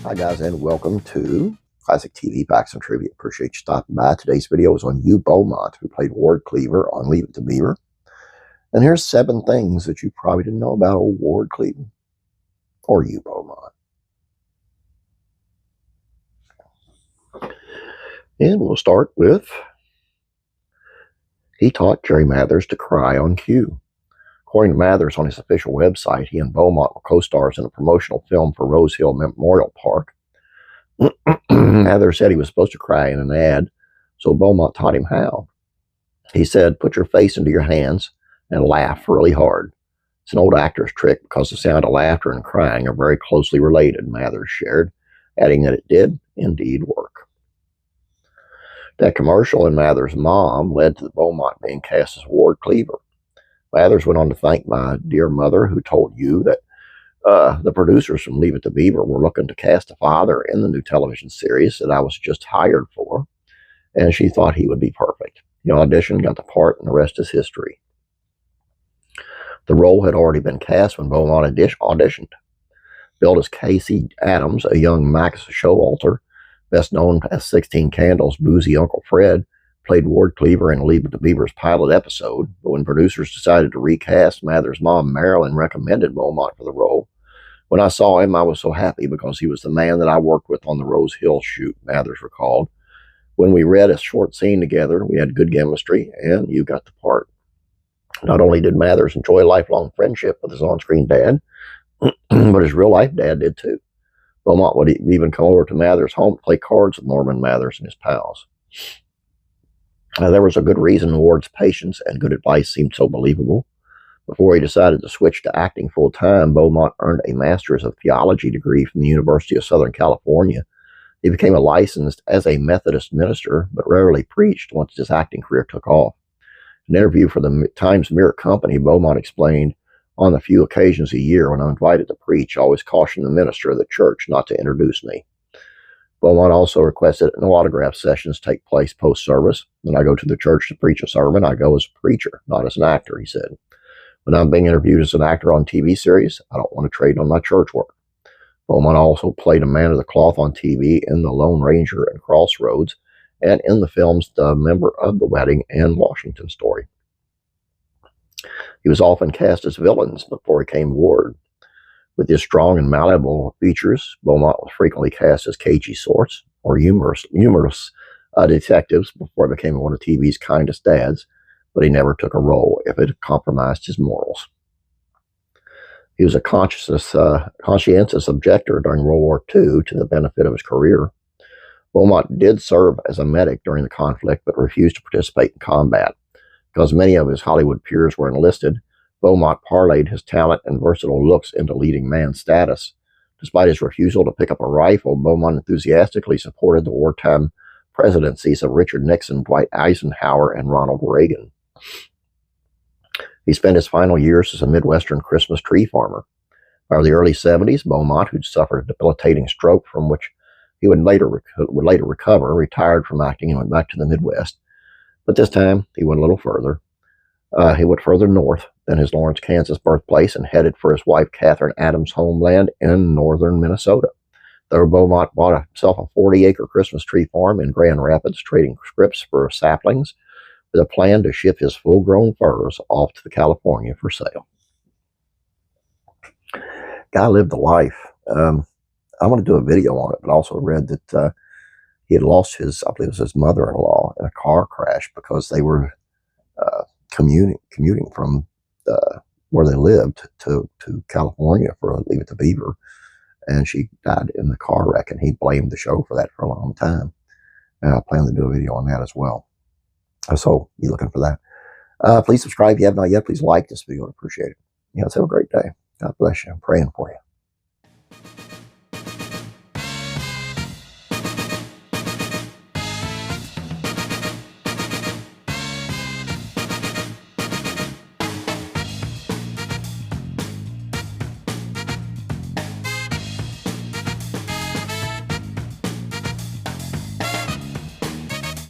Hi guys, and welcome to Classic TV Facts and Trivia. Appreciate you stopping by. Today's video is on Hugh Beaumont, who played Ward Cleaver on Leave It to Beaver. And here's 7 things that you probably didn't know about old Ward Cleaver or Hugh Beaumont. And we'll start with, he taught Jerry Mathers to cry on cue. According to Mathers on his official website, he and Beaumont were co-stars in a promotional film for Rose Hill Memorial Park. Mathers said he was supposed to cry in an ad, so Beaumont taught him how. He said, "Put your face into your hands and laugh really hard." It's an old actor's trick because the sound of laughter and crying are very closely related, Mathers shared, adding that it did indeed work. That commercial and Mathers' mom led to the Beaumont being cast as Ward Cleaver. Mathers went on to thank my dear mother, who told you that the producers from Leave It to Beaver were looking to cast a father in the new television series that I was just hired for, and she thought he would be perfect. He auditioned, got the part, and the rest is history. The role had already been cast when Beaumont auditioned. Billed as Casey Adams, a young Max Showalter, best known as 16 Candles' boozy Uncle Fred, played Ward Cleaver in Leave It to Beaver's pilot episode, but when producers decided to recast, Mathers' mom, Marilyn, recommended Beaumont for the role. "When I saw him, I was so happy because he was the man that I worked with on the Rose Hill shoot," Mathers recalled. "When we read a short scene together, we had good chemistry, and you got the part." Not only did Mathers enjoy a lifelong friendship with his on-screen dad, but his real-life dad did too. Beaumont would even come over to Mathers' home to play cards with Norman Mathers and his pals. There was a good reason Ward's patience and good advice seemed so believable. Before he decided to switch to acting full-time, Beaumont earned a Master's of Theology degree from the University of Southern California. He became licensed as a Methodist minister, but rarely preached once his acting career took off. In an interview for the Times-Mirror Company, Beaumont explained, "On the few occasions a year when I'm invited to preach, I always caution the minister of the church not to introduce me." Beaumont also requested that no autograph sessions take place post-service. "When I go to the church to preach a sermon, I go as a preacher, not as an actor," he said. "When I'm being interviewed as an actor on TV series, I don't want to trade on my church work." Beaumont also played a man of the cloth on TV in The Lone Ranger and Crossroads, and in the films The Member of the Wedding and Washington Story. He was often cast as villains before he became Ward. With his strong and malleable features, Beaumont was frequently cast as cagey sorts or humorous detectives before he became one of TV's kindest dads, but he never took a role if it compromised his morals. He was a conscientious objector during World War II to the benefit of his career. Beaumont did serve as a medic during the conflict, but refused to participate in combat. Because many of his Hollywood peers were enlisted, Beaumont parlayed his talent and versatile looks into leading man status. Despite his refusal to pick up a rifle, Beaumont enthusiastically supported the wartime presidencies of Richard Nixon, Dwight Eisenhower, and Ronald Reagan. He spent his final years as a Midwestern Christmas tree farmer. By the early 70s, Beaumont, who'd suffered a debilitating stroke from which he would later recover, retired from acting and went back to the Midwest. But this time, he went a little further. He went further north than his Lawrence, Kansas birthplace and headed for his wife Catherine Adams' homeland in northern Minnesota. There, Beaumont bought himself a 40-acre Christmas tree farm in Grand Rapids, trading scripts for saplings, with a plan to ship his full-grown firs off to California for sale. Guy lived a life. I want to do a video on it, but also read that he had lost his, I believe it was his mother-in-law in a car crash because they were commuting from where they lived to California for Leave It to Beaver, and she died in the car wreck, and he blamed the show for that for a long time. And I plan to do a video on that as well. So you looking for that? Please subscribe if you have not yet. Please like this video. I'd appreciate it. Let's have a great day. God bless you. I'm praying for you.